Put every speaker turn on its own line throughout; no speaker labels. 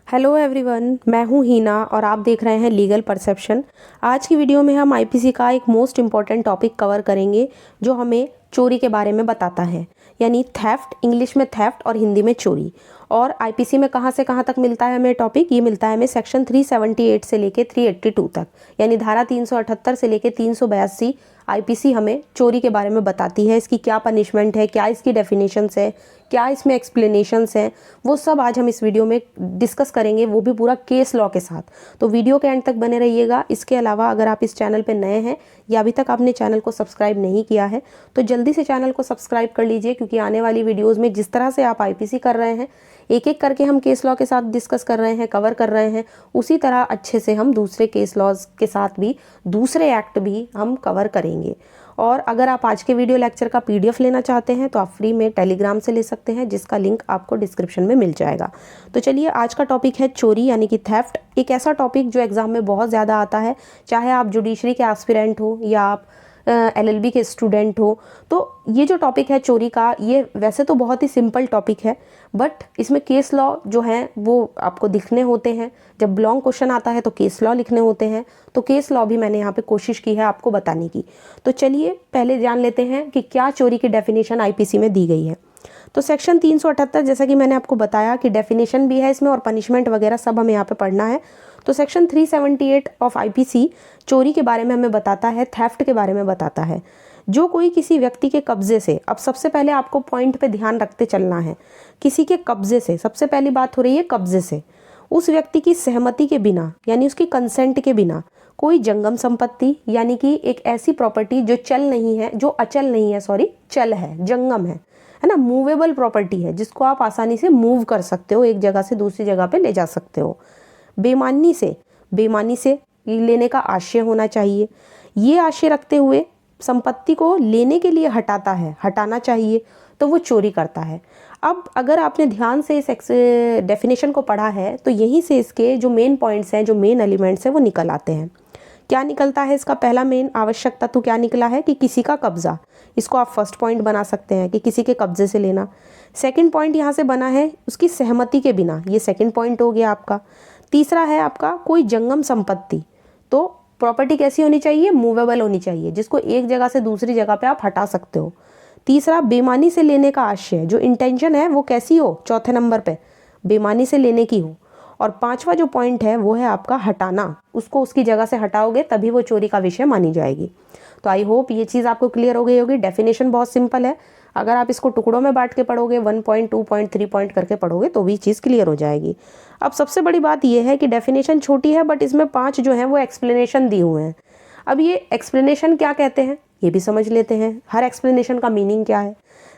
Hello everyone, मैं हूँ हीना और आप देख रहे हैं लीगल परसेप्शन। आज की वीडियो में हम आईपीसी का एक मोस्ट इम्पॉर्टेंट टॉपिक कवर करेंगे जो हमें चोरी के बारे में बताता है, यानी थेफ्ट, इंग्लिश में थेफ्ट और हिंदी में चोरी। और आईपीसी में कहाँ से कहाँ तक मिलता है हमें टॉपिक, ये मिलता है हमें सेक्शन 378 से लेके 382 तक, यानी धारा 378 से लेके 382 आईपीसी हमें चोरी के बारे में बताती है। इसकी क्या पनिशमेंट है, क्या इसकी डेफिनेशंस है, क्या इसमें एक्सप्लेनेशंस हैं, वो सब आज हम इस वीडियो में डिस्कस करेंगे, वो भी पूरा केस लॉ के साथ। तो वीडियो के एंड तक बने रहिएगा। इसके अलावा अगर आप इस चैनल पे नए हैं या अभी तक आपने चैनल को सब्सक्राइब नहीं किया है तो जल्दी से चैनल को सब्सक्राइब कर लीजिए, क्योंकि आने वाली वीडियोज़ में जिस तरह से आप आईपीसी कर रहे हैं, एक एक करके हम केस लॉ के साथ डिस्कस कर रहे हैं, कवर कर रहे हैं, उसी तरह अच्छे से हम दूसरे केस लॉज के साथ भी, दूसरे एक्ट भी हम कवर करेंगे। और अगर आप आज के वीडियो लेक्चर का पीडीएफ लेना चाहते हैं तो आप फ्री में टेलीग्राम से ले सकते हैं, जिसका लिंक आपको डिस्क्रिप्शन में मिल जाएगा। तो चलिए, आज का टॉपिक है चोरी, यानी कि थेफ्ट। एक ऐसा टॉपिक जो एग्जाम में बहुत ज़्यादा आता है, चाहे आप जुडिशरी के एस्पिरेंट हो या आप एलएलबी के स्टूडेंट हो। तो ये जो टॉपिक है चोरी का, ये वैसे तो बहुत ही सिंपल टॉपिक है, बट इसमें केस लॉ जो हैं वो आपको दिखने होते हैं। जब लॉन्ग क्वेश्चन आता है तो केस लॉ लिखने होते हैं, तो केस लॉ भी मैंने यहाँ पे कोशिश की है आपको बताने की। तो चलिए पहले जान लेते हैं कि क्या चोरी की डेफिनेशन आईपीसी में दी गई है। तो सेक्शन 378, जैसा कि मैंने आपको बताया कि डेफिनेशन भी है इसमें और पनिशमेंट वगैरह सब हमें यहाँ पे पढ़ना है। तो सेक्शन 378 ऑफ आईपीसी चोरी के बारे में हमें बताता है, थेफ्ट के बारे में बताता है। जो कोई किसी व्यक्ति के कब्जे से, अब सबसे पहले आपको पॉइंट पे ध्यान रखते चलना है, किसी के कब्जे से, सबसे पहली बात हो रही है कब्जे से, उस व्यक्ति की सहमति के बिना, यानी उसकी कंसेंट के बिना, कोई जंगम संपत्ति, यानी कि एक ऐसी प्रॉपर्टी जो चल नहीं है, जो अचल नहीं है, सॉरी चल है, जंगम है ना, मूवेबल प्रॉपर्टी है, जिसको आप आसानी से मूव कर सकते हो, एक जगह से दूसरी जगह पे ले जा सकते हो। बेईमानी से लेने का आशय होना चाहिए। ये आशय रखते हुए संपत्ति को लेने के लिए हटाना चाहिए, तो वो चोरी करता है। अब अगर आपने ध्यान से इस डेफिनेशन को पढ़ा है तो यहीं से इसके जो मेन पॉइंट्स हैं, जो मेन एलिमेंट्स हैं, वो निकल आते हैं। क्या निकलता है इसका पहला मेन आवश्यक तत्व क्या निकला है कि किसी का कब्जा। इसको आप फर्स्ट पॉइंट बना सकते हैं कि किसी के कब्जे से लेना। सेकंड पॉइंट यहाँ से बना है उसकी सहमति के बिना, ये सेकंड पॉइंट हो गया आपका। तीसरा है आपका कोई जंगम संपत्ति, तो प्रॉपर्टी कैसी होनी चाहिए, मूवेबल होनी चाहिए, जिसको एक जगह से दूसरी जगह पे आप हटा सकते हो। तीसरा, बेईमानी से लेने का आशय, जो इंटेंशन है वो कैसी हो, चौथे नंबर पे बेईमानी से लेने की हो। और पांचवा जो पॉइंट है वो है आपका हटाना, उसको उसकी जगह से हटाओगे तभी वो चोरी का विषय मानी जाएगी। तो आई होप ये चीज़ आपको क्लियर हो गई होगी। डेफिनेशन बहुत सिंपल है, अगर आप इसको टुकड़ों में बांट के पढ़ोगे, 1 पॉइंट 2 पॉइंट 3 पॉइंट करके पढ़ोगे तो भी चीज़ क्लियर हो जाएगी। अब सबसे बड़ी बात यह है कि डेफिनेशन छोटी है, बट इसमें 5 जो है वो एक्सप्लेनेशन दिए हुए हैं। अब ये एक्सप्लेनेशन क्या कहते हैं ये भी समझ लेते हैं, हर एक्सप्लेनेशन का मीनिंग क्या है।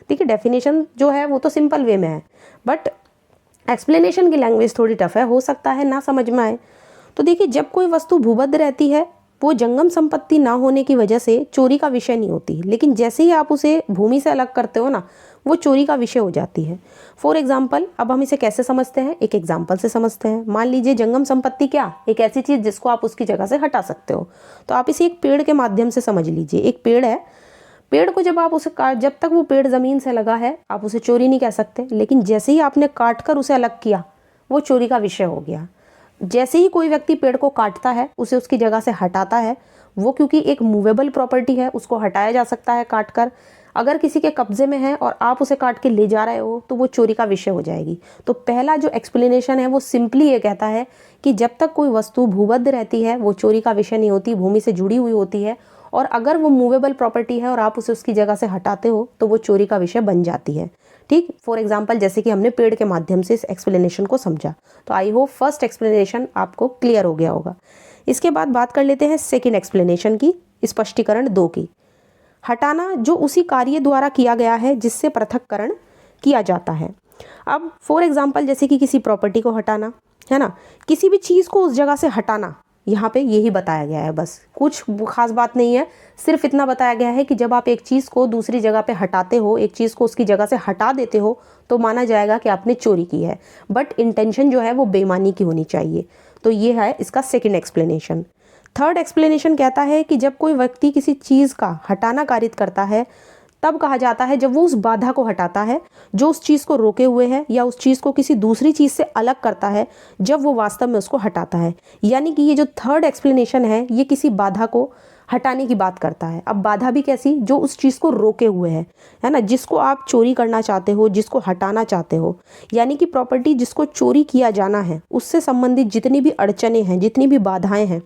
देखिए, डेफिनेशन जो है वो तो सिंपल वे में है, बट एक्सप्लेनेशन की लैंग्वेज थोड़ी टफ है, हो सकता है ना समझ में आए। तो देखिए, जब कोई वस्तु भूबद्ध रहती है, वो जंगम संपत्ति ना होने की वजह से चोरी का विषय नहीं होती, लेकिन जैसे ही आप उसे भूमि से अलग करते हो ना, वो चोरी का विषय हो जाती है। फॉर एग्जाम्पल, अब हम इसे कैसे समझते हैं, एक एग्जाम्पल से समझते हैं। मान लीजिए जंगम संपत्ति क्या, एक ऐसी चीज़ जिसको आप उसकी जगह से हटा सकते हो। तो आप इसे एक पेड़ के माध्यम से समझ लीजिए। एक पेड़ है, पेड़ को जब आप उसे काट, जब तक वो पेड़ ज़मीन से लगा है आप उसे चोरी नहीं कह सकते, लेकिन जैसे ही आपने काट कर उसे अलग किया, वो चोरी का विषय हो गया। जैसे ही कोई व्यक्ति पेड़ को काटता है, उसे उसकी जगह से हटाता है, वो क्योंकि एक मूवेबल प्रॉपर्टी है, उसको हटाया जा सकता है काट कर। अगर किसी के कब्जे में है और आप उसे काट के ले जा रहे हो तो वो चोरी का विषय हो जाएगी। तो पहला जो एक्सप्लेनेशन है वो सिंपली ये कहता है कि जब तक कोई वस्तु भूबद्ध रहती है वो चोरी का विषय नहीं होती, भूमि से जुड़ी हुई होती है, और अगर वो मूवेबल प्रॉपर्टी है और आप उसे उसकी जगह से हटाते हो तो वो चोरी का विषय बन जाती है। ठीक, फॉर एग्जाम्पल जैसे कि हमने पेड़ के माध्यम से इस एक्सप्लेनेशन को समझा। तो आई होप फर्स्ट एक्सप्लेनेशन आपको क्लियर हो गया होगा। इसके बाद बात कर लेते हैं सेकेंड एक्सप्लेनेशन की, स्पष्टीकरण 2 की। हटाना जो उसी कार्य द्वारा किया गया है जिससे पृथक्करण किया जाता है। अब फॉर एग्जाम्पल जैसे कि किसी प्रॉपर्टी को हटाना है ना, किसी भी चीज़ को उस जगह से हटाना, यहाँ पे यही बताया गया है, बस कुछ खास बात नहीं है। सिर्फ इतना बताया गया है कि जब आप एक चीज़ को दूसरी जगह पे हटाते हो, एक चीज़ को उसकी जगह से हटा देते हो, तो माना जाएगा कि आपने चोरी की है, बट इंटेंशन जो है वो बेईमानी की होनी चाहिए। तो ये है इसका सेकेंड एक्सप्लेनेशन। थर्ड एक्सप्लेनेशन कहता है कि जब कोई व्यक्ति किसी चीज़ का हटाना कारित करता है, तब कहा जाता है जब वो उस बाधा को हटाता है जो उस चीज़ को रोके हुए है, या उस चीज़ को किसी दूसरी चीज़ से अलग करता है जब वो वास्तव में उसको हटाता है। यानी कि ये जो थर्ड एक्सप्लेनेशन है ये किसी बाधा को हटाने की बात करता है। अब बाधा भी कैसी, जो उस चीज़ को रोके हुए है ना, जिसको आप चोरी करना चाहते हो, जिसको हटाना चाहते हो। यानी कि प्रॉपर्टी जिसको चोरी किया जाना है उससे संबंधित जितनी भी अड़चने हैं, जितनी भी बाधाएं हैं,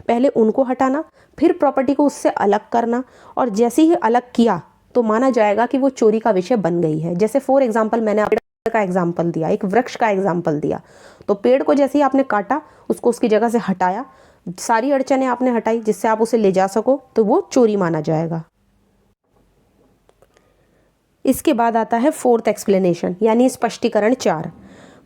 पहले उनको हटाना, फिर प्रॉपर्टी को उससे अलग करना, और जैसे ही अलग किया तो माना जाएगा कि वो चोरी का विषय बन गई है। जैसे फॉर एग्जाम्पल मैंने पेड़ का एग्जाम्पल दिया, एक वृक्ष का एग्जाम्पल दिया, तो पेड़ को जैसे ही आपने काटा, उसको उसकी जगह से हटाया, सारी अड़चनें आपने हटाई जिससे आप उसे ले जा सको, तो वो चोरी माना जाएगा। इसके बाद आता है फोर्थ एक्सप्लेनेशन यानी स्पष्टीकरण 4।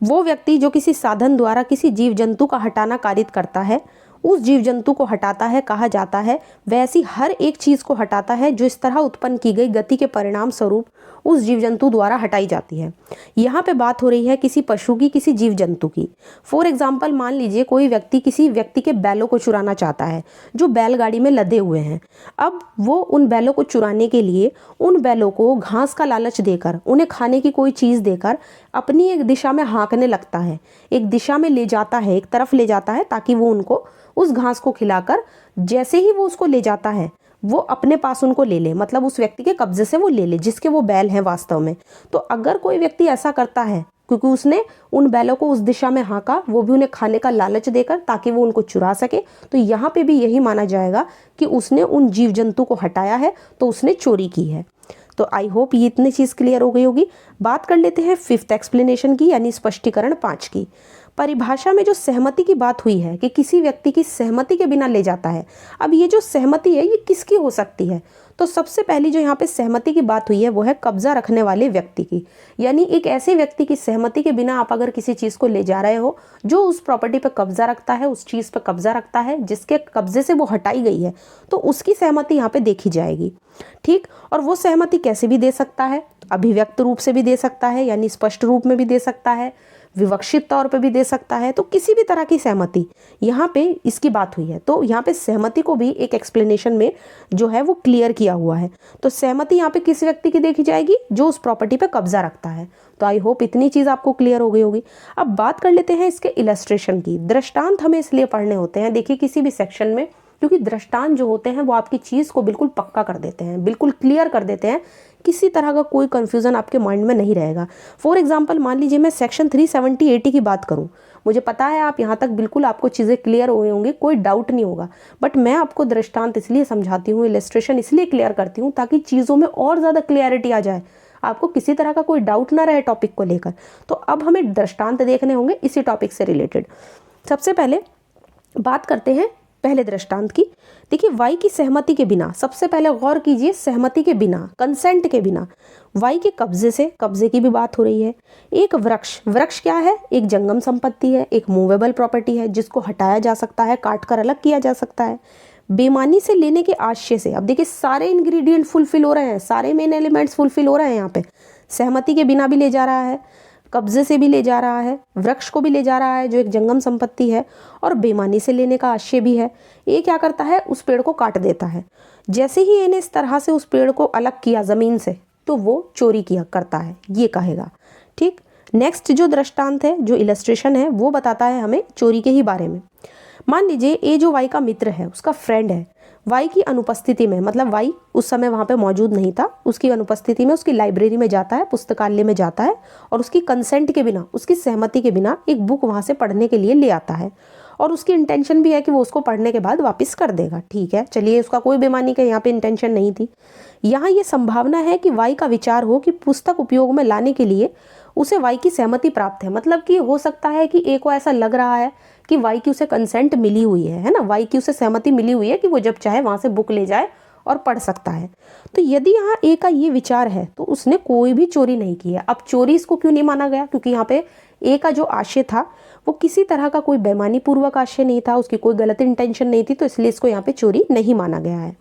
वो व्यक्ति जो किसी साधन द्वारा किसी जीव जंतु का हटाना कारित करता है, उस जीव जंतु को हटाता है कहा जाता है, वैसी हर एक चीज़ को हटाता है जो इस तरह उत्पन्न की गई गति के परिणाम स्वरूप उस जीव जंतु द्वारा हटाई जाती है। यहाँ पे बात हो रही है किसी पशु की, किसी जीव जंतु की। फॉर एग्जाम्पल मान लीजिए कोई व्यक्ति किसी व्यक्ति के बैलों को चुराना चाहता है जो बैलगाड़ी में लदे हुए हैं। अब वो उन बैलों को चुराने के लिए उन बैलों को घास का लालच देकर, उन्हें खाने की कोई चीज़ देकर अपनी एक दिशा में हाँकने लगता है, एक दिशा में ले जाता है, एक तरफ ले जाता है, ताकि वो उनको उस घास को खिलाकर जैसे ही वो उसको ले जाता है वो अपने पास उनको ले ले, मतलब उस व्यक्ति के कब्जे से वो ले ले जिसके वो बैल हैं वास्तव में। तो अगर कोई व्यक्ति ऐसा करता है क्योंकि उसने उन बैलों को उस दिशा में हाँका, वो भी उन्हें खाने का लालच देकर ताकि वो उनको चुरा सके, तो यहाँ पे भी यही माना जाएगा कि उसने उन जीव जंतु को हटाया है, तो उसने चोरी की है। तो आई होप ये इतनी चीज़ क्लियर हो गई होगी। बात कर लेते हैं फिफ्थ एक्सप्लेनेशन की यानी स्पष्टीकरण 5 की। परिभाषा में जो सहमति की बात हुई है कि किसी व्यक्ति की सहमति के बिना ले जाता है। अब ये जो सहमति है ये किसकी हो सकती है, तो सबसे पहली जो यहाँ पे सहमति की बात हुई है वो है कब्जा रखने वाले व्यक्ति की। यानी एक ऐसे व्यक्ति की सहमति के बिना आप अगर किसी चीज़ को ले जा रहे हो जो उस प्रॉपर्टी पर कब्जा रखता है, उस चीज़ पर कब्जा रखता है जिसके कब्जे से वो हटाई गई है, तो उसकी सहमति यहाँ पे देखी जाएगी। ठीक, और वो सहमति कैसे भी दे सकता है, अभिव्यक्त रूप से भी दे सकता है यानी स्पष्ट रूप में भी दे सकता है, विवक्षित तौर पे भी दे सकता है, तो किसी भी तरह की सहमति यहाँ पे इसकी बात हुई है। तो यहाँ पे सहमति को भी एक एक्सप्लेनेशन में जो है वो क्लियर किया हुआ है। तो सहमति यहाँ पे किस व्यक्ति की देखी जाएगी, जो उस प्रॉपर्टी पे कब्जा रखता है। तो आई होप इतनी चीज़ आपको क्लियर हो गई होगी। अब बात कर लेते हैं इसके इलस्ट्रेशन की। दृष्टांत हमें इसलिए पढ़ने होते हैं, देखिए किसी भी सेक्शन में, क्योंकि दृष्टांत जो होते हैं वो आपकी चीज़ को बिल्कुल पक्का कर देते हैं, बिल्कुल क्लियर कर देते हैं, किसी तरह का कोई कंफ्यूजन आपके माइंड में नहीं रहेगा। फॉर एग्जांपल मान लीजिए मैं सेक्शन 370 की बात करूं, मुझे पता है आप यहाँ तक बिल्कुल आपको चीज़ें क्लियर हुई होंगी, कोई डाउट नहीं होगा, बट मैं आपको दृष्टांत इसलिए समझाती हूँ, इलस्ट्रेशन इसलिए क्लियर करती हूँ ताकि चीज़ों में और ज़्यादा क्लियरिटी आ जाए, आपको किसी तरह का कोई डाउट ना रहे टॉपिक को लेकर। तो अब हमें दृष्टांत देखने होंगे इसी टॉपिक से रिलेटेड। सबसे पहले बात करते हैं पहले दृष्टांत की। देखिए वाई की सहमति के बिना, सबसे पहले गौर कीजिए, सहमति के बिना, कंसेंट के बिना वाई के कब्जे से, कब्जे की भी बात हो रही है। एक वृक्ष, वृक्ष क्या है, एक जंगम संपत्ति है, एक मूवेबल प्रॉपर्टी है जिसको हटाया जा सकता है, काट कर अलग किया जा सकता है। बेईमानी से लेने के आशय से, अब देखिए सारे इंग्रेडिएंट फुलफिल हो रहे हैं, सारे मेन एलिमेंट्स फुलफिल हो रहे हैं यहाँ पे। सहमति के बिना भी ले जा रहा है, कब्जे से भी ले जा रहा है, वृक्ष को भी ले जा रहा है जो एक जंगम संपत्ति है, और बेईमानी से लेने का आशय भी है। ये क्या करता है, उस पेड़ को काट देता है। जैसे ही इन्हें इस तरह से उस पेड़ को अलग किया ज़मीन से, तो वो चोरी किया करता है, ये कहेगा। ठीक, नेक्स्ट जो दृष्टांत है, जो इलस्ट्रेशन है, वो बताता है हमें चोरी के ही बारे में। मान लीजिए ए जो वाई का मित्र है, उसका फ्रेंड है, वाई की अनुपस्थिति में, मतलब वाई उस समय वहाँ पे मौजूद नहीं था, उसकी अनुपस्थिति में उसकी लाइब्रेरी में जाता है, पुस्तकालय में जाता है, और उसकी कंसेंट के बिना, उसकी सहमति के बिना एक बुक वहाँ से पढ़ने के लिए ले आता है, और उसकी इंटेंशन भी है कि वो उसको पढ़ने के बाद वापस कर देगा। ठीक है, चलिए, उसका कोई बेईमानी का यहाँ पे इंटेंशन नहीं थी। यहाँ ये संभावना है कि वाई का विचार हो कि पुस्तक उपयोग में लाने के लिए उसे वाई की सहमति प्राप्त है, मतलब कि हो सकता है कि ए को ऐसा लग रहा है कि वाई की उसे कंसेंट मिली हुई है ना, वाई की उसे सहमति मिली हुई है कि वो जब चाहे वहाँ से बुक ले जाए और पढ़ सकता है। तो यदि यहाँ ए का ये विचार है तो उसने कोई भी चोरी नहीं की है। अब चोरी इसको क्यों नहीं माना गया, क्योंकि यहाँ पे ए का जो आशय था वो किसी तरह का कोई बेईमानी पूर्वक आशय नहीं था, उसकी कोई गलत इंटेंशन नहीं थी, तो इसलिए इसको यहाँ पे चोरी नहीं माना गया है।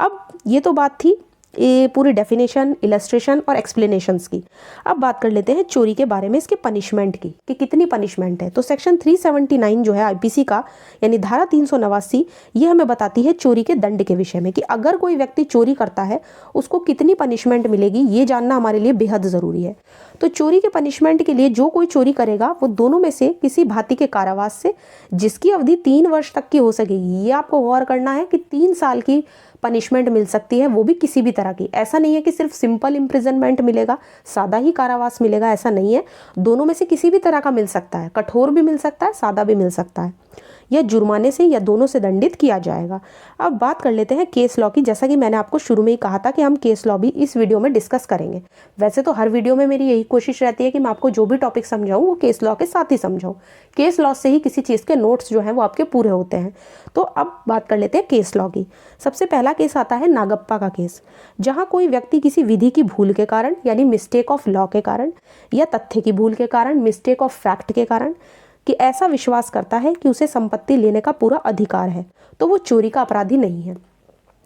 अब ये तो बात थी ये पूरी डेफिनेशन, इलस्ट्रेशन और एक्सप्लेनेशंस की। अब बात कर लेते हैं चोरी के बारे में, इसके पनिशमेंट की कि कितनी पनिशमेंट है। तो सेक्शन 379 जो है आईपीसी का, यानी धारा 389, ये हमें बताती है चोरी के दंड के विषय में कि अगर कोई व्यक्ति चोरी करता है उसको कितनी पनिशमेंट मिलेगी, ये जानना हमारे लिए बेहद ज़रूरी है। तो चोरी के पनिशमेंट के लिए जो कोई चोरी करेगा वो दोनों में से किसी भांति के कारावास से, जिसकी अवधि 3 वर्ष तक की हो सकेगी। ये आपको गौर करना है कि 3 साल की पनिशमेंट मिल सकती है, वो भी किसी भी तरह की। ऐसा नहीं है कि सिर्फ सिंपल इम्प्रिजनमेंट मिलेगा, सादा ही कारावास मिलेगा, ऐसा नहीं है। दोनों में से किसी भी तरह का मिल सकता है, कठोर भी मिल सकता है, सादा भी मिल सकता है। या जुर्माने से या दोनों से दंडित किया जाएगा। अब बात कर लेते हैं केस लॉ की। जैसा कि मैंने आपको शुरू में ही कहा था कि हम केस लॉ भी इस वीडियो में डिस्कस करेंगे। वैसे तो हर वीडियो में मेरी यही कोशिश रहती है कि मैं आपको जो भी टॉपिक समझाऊं वो केस लॉ के साथ ही समझाऊं। केस लॉ से ही किसी चीज़ के नोट्स जो हैं वो आपके पूरे होते हैं। तो अब बात कर लेते हैं केस लॉ की। सबसे पहला केस आता है नागप्पा का केस, जहाँ कोई व्यक्ति किसी विधि की भूल के कारण, यानी मिस्टेक ऑफ लॉ के कारण, या तथ्य की भूल के कारण, मिस्टेक ऑफ फैक्ट के कारण, कि ऐसा विश्वास करता है कि उसे संपत्ति लेने का पूरा अधिकार है, तो वो चोरी का अपराधी नहीं है।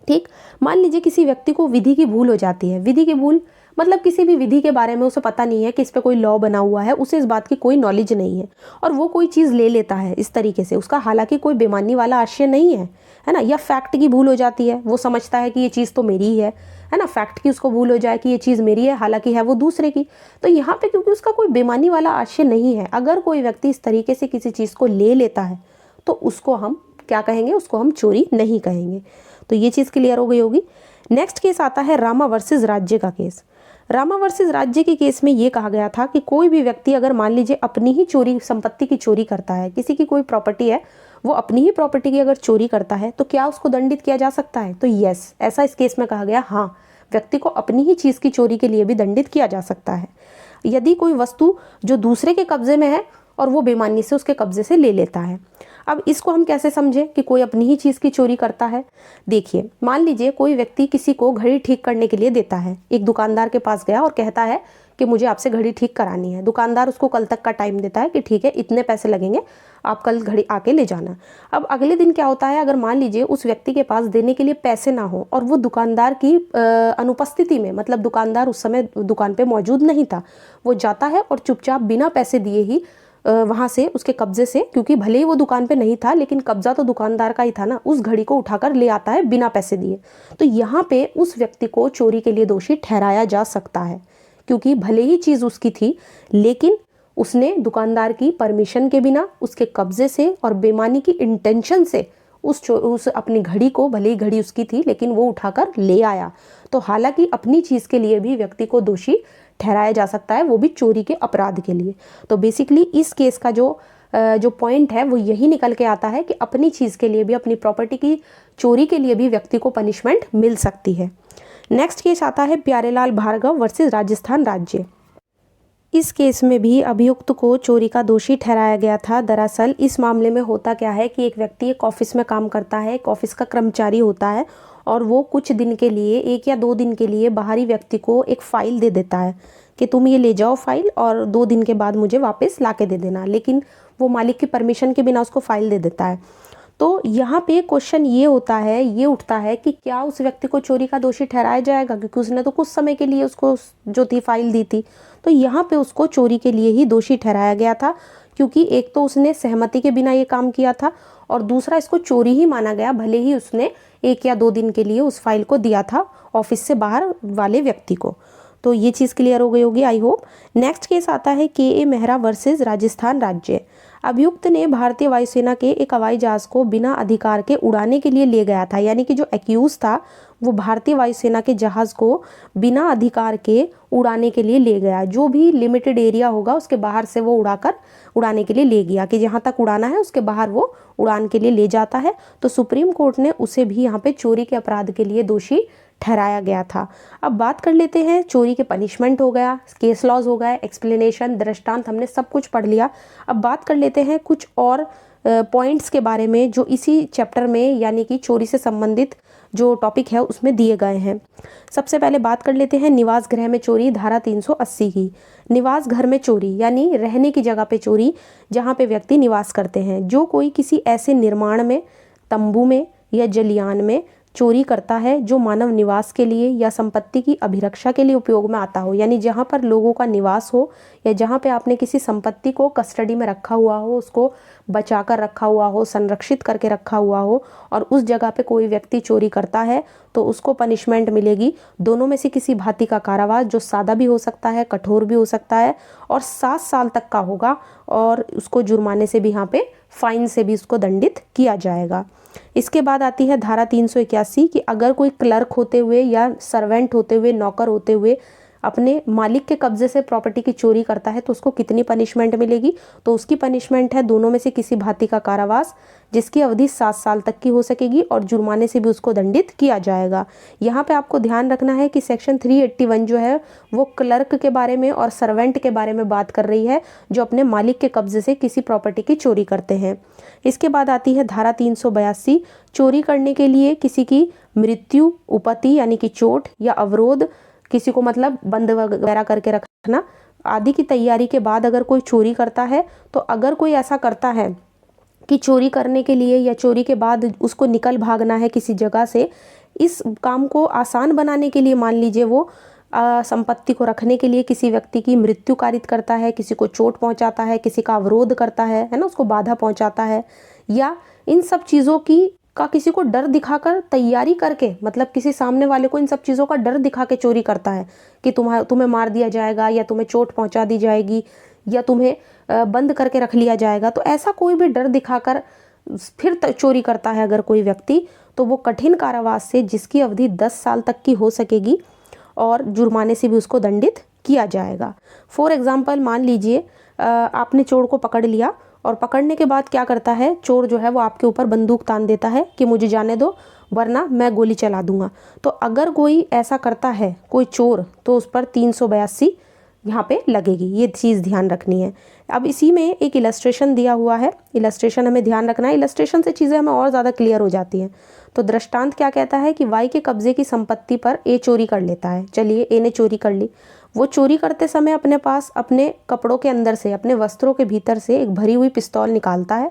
ठीक, मान लीजिए किसी व्यक्ति को विधि की भूल हो जाती है। विधि की भूल मतलब किसी भी विधि के बारे में उसे पता नहीं है कि इस पे कोई लॉ बना हुआ है, उसे इस बात की कोई नॉलेज नहीं है और वो कोई चीज़ ले लेता है इस तरीके से, उसका हालांकि कोई बेईमानी वाला आशय नहीं है ना। या फैक्ट की भूल हो जाती है, वो समझता है कि ये चीज़ तो मेरी ही है ना। फैक्ट की उसको भूल हो जाए कि ये चीज़ मेरी है, हालांकि है वो दूसरे की। तो यहाँ पे क्योंकि उसका कोई बेईमानी वाला आशय नहीं है, अगर कोई व्यक्ति इस तरीके से किसी चीज़ को ले लेता है तो उसको हम क्या कहेंगे, उसको हम चोरी नहीं कहेंगे। तो ये चीज़ क्लियर हो गई होगी। नेक्स्ट केस आता है रामा वर्सेस राज्य का केस। रामा वर्सेस राज्य के केस में ये कहा गया था कि कोई भी व्यक्ति अगर मान लीजिए अपनी ही चोरी, संपत्ति की चोरी करता है, किसी की कोई प्रॉपर्टी है, वो अपनी ही प्रॉपर्टी की अगर चोरी करता है तो क्या उसको दंडित किया जा सकता है? तो यस, ऐसा इस केस में कहा गया। हाँ, व्यक्ति को अपनी ही चीज़ की चोरी के लिए भी दंडित किया जा सकता है यदि कोई वस्तु जो दूसरे के कब्जे में है और वो बेईमानी से उसके कब्जे से ले लेता है। अब इसको हम कैसे समझें कि कोई अपनी ही चीज़ की चोरी करता है? देखिए, मान लीजिए कोई व्यक्ति किसी को घड़ी ठीक करने के लिए देता है। एक दुकानदार के पास गया और कहता है कि मुझे आपसे घड़ी ठीक करानी है। दुकानदार उसको कल तक का टाइम देता है कि ठीक है, इतने पैसे लगेंगे, आप कल घड़ी आके ले जाना। अब अगले दिन क्या होता है, अगर मान लीजिए उस व्यक्ति के पास देने के लिए पैसे ना हो और वो दुकानदार की अनुपस्थिति में, मतलब दुकानदार उस समय दुकान पे मौजूद नहीं था, वो जाता है और चुपचाप बिना पैसे दिए ही वहाँ से उसके कब्जे से, क्योंकि भले ही वो दुकान पे नहीं था लेकिन कब्जा तो दुकानदार का ही था ना, उस घड़ी को उठाकर ले आता है बिना पैसे दिए। तो यहाँ पे उस व्यक्ति को चोरी के लिए दोषी ठहराया जा सकता है, क्योंकि भले ही चीज़ उसकी थी लेकिन उसने दुकानदार की परमिशन के बिना उसके कब्जे से और बेईमानी की इंटेंशन से उस अपनी घड़ी को, भले ही घड़ी उसकी थी लेकिन वो उठाकर ले आया। तो हालांकि अपनी चीज़ के लिए भी व्यक्ति को दोषी ठहराया जा सकता है, वो भी चोरी के अपराध के लिए। तो बेसिकली इस केस का जो पॉइंट है वो यही निकल के आता है कि अपनी चीज़ के लिए भी, अपनी प्रॉपर्टी की चोरी के लिए भी व्यक्ति को पनिशमेंट मिल सकती है। नेक्स्ट केस आता है प्यारेलाल भार्गव वर्सेस राजस्थान राज्य। इस केस में भी अभियुक्त को चोरी का दोषी ठहराया गया था। दरअसल इस मामले में होता क्या है कि एक व्यक्ति एक ऑफिस में काम करता है, एक ऑफिस का कर्मचारी होता है और वो कुछ दिन के लिए, 1 या 2 दिन के लिए बाहरी व्यक्ति को एक फ़ाइल दे देता है कि तुम ये ले जाओ फाइल और 2 दिन के बाद मुझे वापस ला के दे देना, लेकिन वो मालिक की परमिशन के बिना उसको फ़ाइल दे देता है। तो यहाँ पे क्वेश्चन ये उठता है कि क्या उस व्यक्ति को चोरी का दोषी ठहराया जाएगा, क्योंकि उसने तो कुछ समय के लिए उसको जो थी फाइल दी थी। तो यहाँ पे उसको चोरी के लिए ही दोषी ठहराया गया था, क्योंकि एक तो उसने सहमति के बिना ये काम किया था और दूसरा इसको चोरी ही माना गया, भले ही उसने 1 या 2 दिन के लिए उस फाइल को दिया था ऑफिस से बाहर वाले व्यक्ति को। तो ये चीज़ क्लियर हो गई होगी, आई होप। नेक्स्ट केस आता है के मेहरा वर्सेस राजस्थान राज्य। अभियुक्त ने भारतीय वायुसेना के एक हवाई जहाज को बिना अधिकार के उड़ाने के लिए ले गया था, यानी कि जो एक्यूज था वो भारतीय वायुसेना के जहाज को बिना अधिकार के उड़ाने के लिए ले गया। जो भी लिमिटेड एरिया होगा उसके बाहर से वो उड़ाने के लिए ले गया, कि जहाँ तक उड़ाना है उसके बाहर वो उड़ान के लिए ले जाता है। तो सुप्रीम कोर्ट ने उसे भी यहाँ पे चोरी के अपराध के लिए दोषी ठहराया गया था। अब बात कर लेते हैं, चोरी के पनिशमेंट हो गया, केस लॉज हो गए, एक्सप्लेनेशन, दृष्टांत, हमने सब कुछ पढ़ लिया। अब बात कर लेते हैं कुछ और पॉइंट्स के बारे में जो इसी चैप्टर में, यानी कि चोरी से संबंधित जो टॉपिक है उसमें दिए गए हैं। सबसे पहले बात कर लेते हैं निवास गृह में चोरी, धारा 380 की। निवास घर में चोरी यानी रहने की जगह पे चोरी, जहाँ पे व्यक्ति निवास करते हैं। जो कोई किसी ऐसे निर्माण में, तंबू में या जलियान में चोरी करता है जो मानव निवास के लिए या संपत्ति की अभिरक्षा के लिए उपयोग में आता हो, यानी जहाँ पर लोगों का निवास हो या जहाँ पे आपने किसी संपत्ति को कस्टडी में रखा हुआ हो, उसको बचा कर रखा हुआ हो, संरक्षित करके रखा हुआ हो, और उस जगह पे कोई व्यक्ति चोरी करता है तो उसको पनिशमेंट मिलेगी दोनों में से किसी भांति का कारावास, जो सादा भी हो सकता है, कठोर भी हो सकता है, और 7 साल तक का होगा, और उसको जुर्माने से भी, यहाँ पे फाइन से भी उसको दंडित किया जाएगा। इसके बाद आती है धारा 381 कि अगर कोई क्लर्क होते हुए या सर्वेंट होते हुए, नौकर होते हुए अपने मालिक के कब्जे से प्रॉपर्टी की चोरी करता है तो उसको कितनी पनिशमेंट मिलेगी। तो उसकी पनिशमेंट है दोनों में से किसी भांति का कारावास, जिसकी अवधि 7 साल तक की हो सकेगी, और जुर्माने से भी उसको दंडित किया जाएगा। यहाँ पे आपको ध्यान रखना है कि सेक्शन 381 जो है वो क्लर्क के बारे में और सर्वेंट के बारे में बात कर रही है, जो अपने मालिक के कब्जे से किसी प्रॉपर्टी की चोरी करते हैं। इसके बाद आती है धारा 382, चोरी करने के लिए किसी की मृत्यु, उपति यानी कि चोट या अवरोध, किसी को मतलब बंद वगैरह करके रखना आदि की तैयारी के बाद अगर कोई चोरी करता है, तो अगर कोई ऐसा करता है कि चोरी करने के लिए या चोरी के बाद उसको निकल भागना है किसी जगह से, इस काम को आसान बनाने के लिए मान लीजिए वो संपत्ति को रखने के लिए किसी व्यक्ति की मृत्यु कारित करता है, किसी को चोट पहुंचाता है, किसी का अवरोध करता है ना, उसको बाधा पहुंचाता है, या इन सब चीज़ों की का किसी को डर दिखाकर तैयारी करके, मतलब किसी सामने वाले को इन सब चीज़ों का डर दिखा के चोरी करता है कि तुम्हें मार दिया जाएगा, या तुम्हें चोट पहुंचा दी जाएगी, या तुम्हें बंद करके रख लिया जाएगा, तो ऐसा कोई भी डर दिखाकर फिर चोरी करता है अगर कोई व्यक्ति, तो वो कठिन कारावास से, जिसकी अवधि 10 साल तक की हो सकेगी, और जुर्माने से भी उसको दंडित किया जाएगा। फॉर एग्जाम्पल मान लीजिए आपने चोर को पकड़ लिया, और पकड़ने के बाद क्या करता है चोर जो है वो आपके ऊपर बंदूक तान देता है कि मुझे जाने दो वरना मैं गोली चला दूंगा। तो अगर कोई ऐसा करता है कोई चोर, तो उस पर 382 यहाँ पे लगेगी, ये चीज़ ध्यान रखनी है। अब इसी में एक इलस्ट्रेशन दिया हुआ है, इलस्ट्रेशन हमें ध्यान रखना है, इलस्ट्रेशन से चीज़ें हमें और ज़्यादा क्लियर हो जाती हैं। तो दृष्टांत क्या कहता है कि वाई के कब्जे की संपत्ति पर ए चोरी कर लेता है। चलिए ए ने चोरी कर ली, वो चोरी करते समय अपने पास अपने कपड़ों के अंदर से, अपने वस्त्रों के भीतर से एक भरी हुई पिस्तौल निकालता है,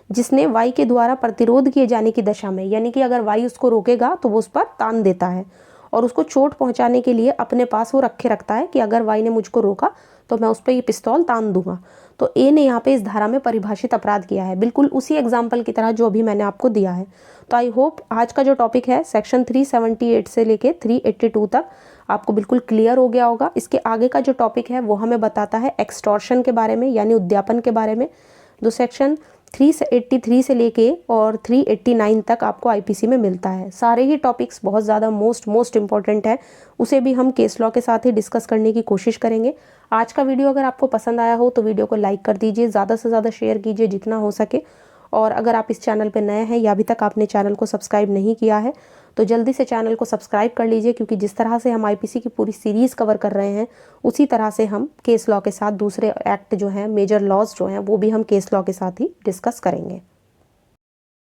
जिसने वाई के द्वारा प्रतिरोध किए जाने की दशा में, यानी कि अगर वाई उसको रोकेगा तो वो उस पर तान देता है, और उसको चोट पहुंचाने के लिए अपने पास वो रखे रखता है कि अगर वाई ने मुझको रोका तो मैं उस पर ये पिस्तौल तान दूंगा। तो ए ने यहाँ पे इस धारा में परिभाषित अपराध किया है, बिल्कुल उसी एग्जाम्पल की तरह जो अभी मैंने आपको दिया है। तो आई होप आज का जो टॉपिक है सेक्शन 378 से लेके 382 तक आपको बिल्कुल क्लियर हो गया होगा। इसके आगे का जो टॉपिक है वो हमें बताता है एक्सटॉर्शन के बारे में, यानी उद्यापन के बारे में, जो सेक्शन 383 से लेके और 389 तक आपको आईपीसी में मिलता है। सारे ही टॉपिक्स बहुत ज़्यादा मोस्ट इम्पॉर्टेंट है, उसे भी हम केस लॉ के साथ ही डिस्कस करने की कोशिश करेंगे। आज का वीडियो अगर आपको पसंद आया हो तो वीडियो को लाइक कर दीजिए, ज़्यादा से ज़्यादा शेयर कीजिए जितना हो सके, और अगर आप इस चैनल पर नए हैं या अभी तक आपने चैनल को सब्सक्राइब नहीं किया है तो जल्दी से चैनल को सब्सक्राइब कर लीजिए, क्योंकि जिस तरह से हम आईपीसी की पूरी सीरीज़ कवर कर रहे हैं उसी तरह से हम केस लॉ के साथ दूसरे एक्ट जो हैं, मेजर लॉज जो हैं, वो भी हम केस लॉ के साथ ही डिस्कस करेंगे।